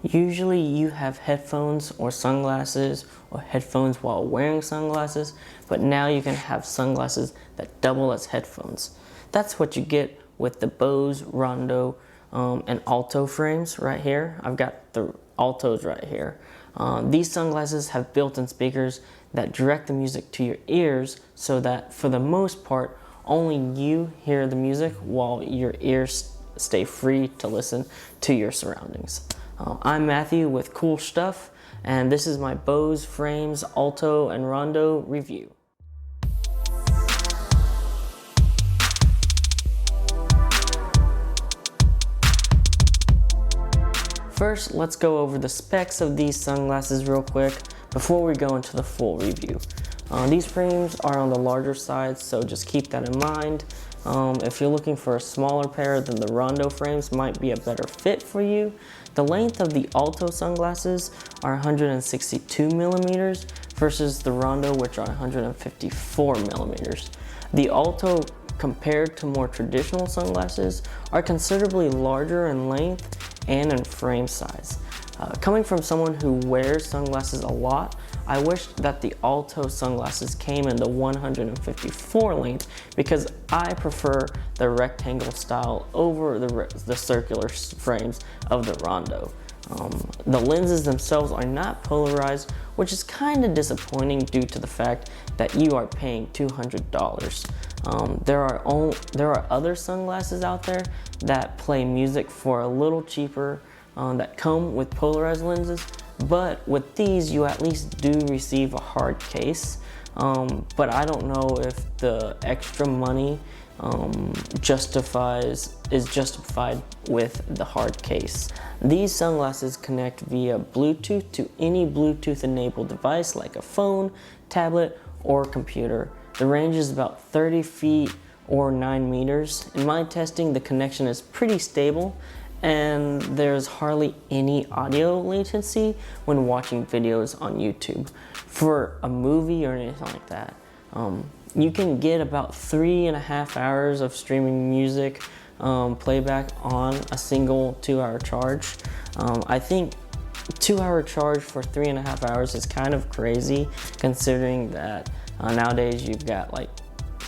Usually you have headphones or sunglasses or headphones while wearing sunglasses, but now you can have sunglasses that double as headphones. That's what you get with the Bose Rondo and Alto frames right here. I've got the Altos right here. These sunglasses have built-in speakers that direct the music to your ears so that for the most part, only you hear the music while your ears stay free to listen to your surroundings. I'm Matthew with Cool Stuff, and this is my Bose Frames Alto and Rondo review. First, let's go over the specs of these sunglasses real quick before we go into the full review. These frames are on the larger side, so just keep that in mind. If you're looking for a smaller pair, then the Rondo frames might be a better fit for you. The length of the Alto sunglasses are 162 millimeters versus the Rondo, which are 154 millimeters. The Alto, compared to more traditional sunglasses, are considerably larger in length and in frame size. Coming from someone who wears sunglasses a lot, I wish that the Alto sunglasses came in the 154 length because I prefer the rectangle style over the circular frames of the Rondo. The lenses themselves are not polarized, which is kind of disappointing due to the fact that you are paying $200. There are other sunglasses out there that play music for a little cheaper that come with polarized lenses, but with these you at least do receive a hard case. But I don't know if the extra money is justified with the hard case. These sunglasses connect via Bluetooth to any Bluetooth enabled device like a phone, tablet, or computer. The range is about 30 feet or 9 meters. In my testing, the connection is pretty stable and there's hardly any audio latency when watching videos on YouTube. For a movie or anything like that, you can get about 3.5 hours of streaming music playback on a single 2-hour charge. I think 2-hour charge for 3.5 hours is kind of crazy, considering that nowadays you've got like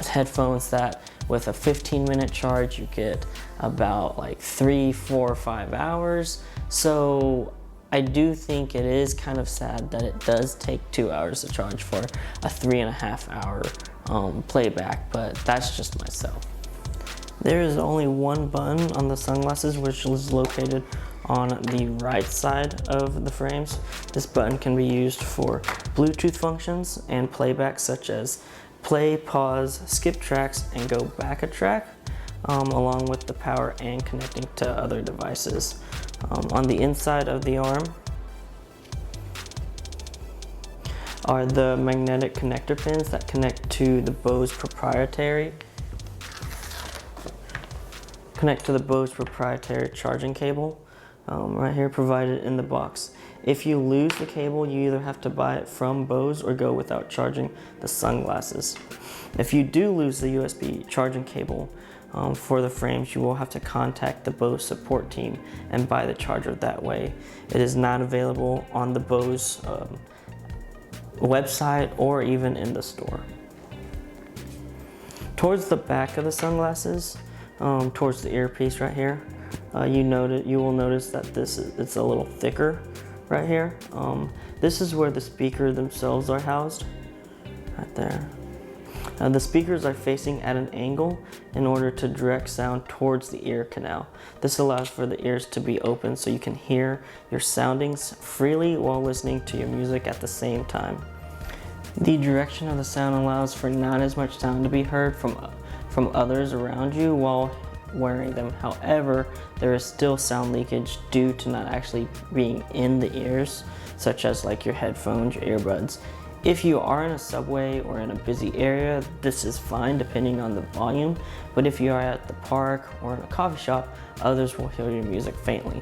headphones that with a 15-minute charge you get about like 3, 4, 5 hours. So I do think it is kind of sad that it does take 2 hours to charge for a 3.5 hour playback, but that's just myself. There is only one button on the sunglasses, which is located on the right side of the frames. This button can be used for Bluetooth functions and playback, such as play, pause, skip tracks, and go back a track, along with the power and connecting to other devices. On the inside of the arm are the magnetic connector pins that connect to the Bose proprietary charging cable, right here provided in the box. If you lose the cable, you either have to buy it from Bose or go without charging the sunglasses. If you do lose the USB charging cable for the frames, you will have to contact the Bose support team and buy the charger that way. It is not available on the Bose website or even in the store. Towards the back of the sunglasses, towards the earpiece right here, you will notice that it's a little thicker right here. This is where the speakers themselves are housed, right there. The speakers are facing at an angle in order to direct sound towards the ear canal. This allows for the ears to be open so you can hear your soundings freely while listening to your music at the same time. The direction of the sound allows for not as much sound to be heard from others around you while wearing them. However, there is still sound leakage due to not actually being in the ears, such as like your headphones, your earbuds. If you are in a subway or in a busy area, this is fine depending on the volume, but if you are at the park or in a coffee shop, others will hear your music faintly.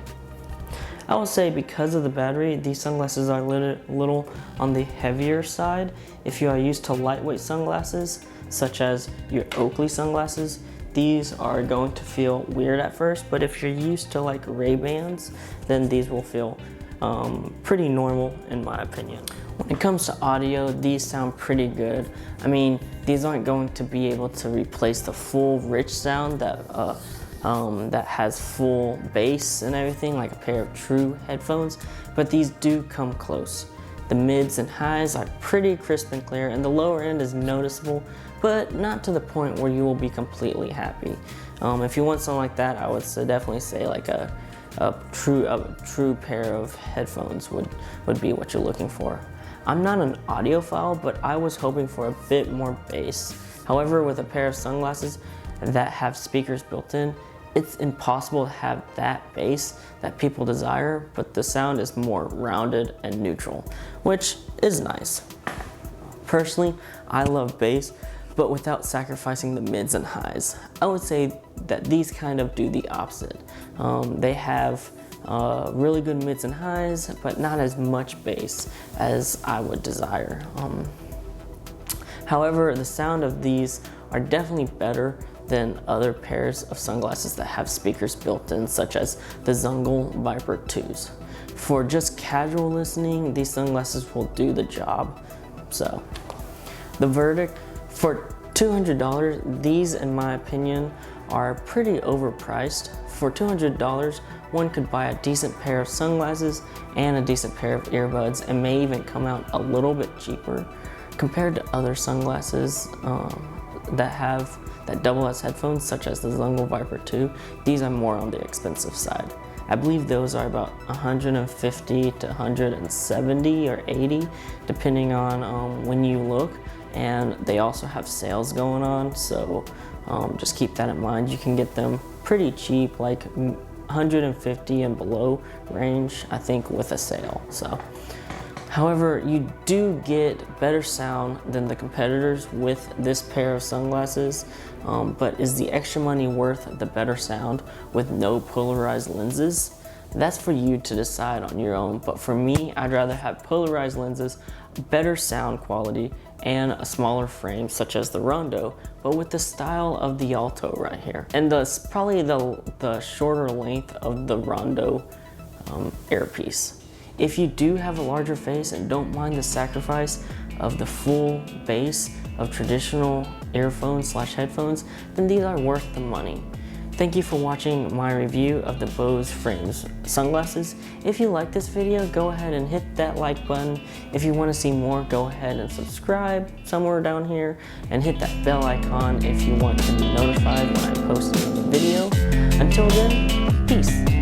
I will say because of the battery, these sunglasses are a little on the heavier side. If you are used to lightweight sunglasses, such as your Oakley sunglasses, these are going to feel weird at first, but if you're used to like Ray-Bans, then these will feel pretty normal in my opinion. When it comes to audio, these sound pretty good. I mean, these aren't going to be able to replace the full rich sound that has full bass and everything, like a pair of true headphones, but these do come close. The mids and highs are pretty crisp and clear, and the lower end is noticeable, but not to the point where you will be completely happy. If you want something like that, I would definitely say like a true pair of headphones would be what you're looking for. I'm not an audiophile, but I was hoping for a bit more bass. However, with a pair of sunglasses that have speakers built in, it's impossible to have that bass that people desire, but the sound is more rounded and neutral, which is nice. Personally, I love bass, but without sacrificing the mids and highs. I would say that these kind of do the opposite. They have really good mids and highs, but not as much bass as I would desire. However, the sound of these are definitely better than other pairs of sunglasses that have speakers built in, such as the Zungle Viper 2s. For just casual listening, these sunglasses will do the job. So, the verdict, for $200, these in my opinion are pretty overpriced. For $200, one could buy a decent pair of sunglasses and a decent pair of earbuds, and may even come out a little bit cheaper compared to other sunglasses that double as headphones, such as the Zungle Viper 2. These are more on the expensive side. I believe those are about $150 to $170 or $80, depending on when you look. And they also have sales going on, so just keep that in mind. You can get them pretty cheap, like $150 and below range, I think, with a sale. So, however, you do get better sound than the competitors with this pair of sunglasses, but is the extra money worth the better sound with no polarized lenses? That's for you to decide on your own, but for me, I'd rather have polarized lenses, better sound quality, and a smaller frame such as the Rondo, but with the style of the Alto right here. And probably the shorter length of the Rondo earpiece. If you do have a larger face and don't mind the sacrifice of the full bass of traditional earphones/headphones, then these are worth the money. Thank you for watching my review of the Bose Frames sunglasses. If you like this video, go ahead and hit that like button. If you want to see more, go ahead and subscribe somewhere down here and hit that bell icon if you want to be notified when I post a new video. Until then, peace.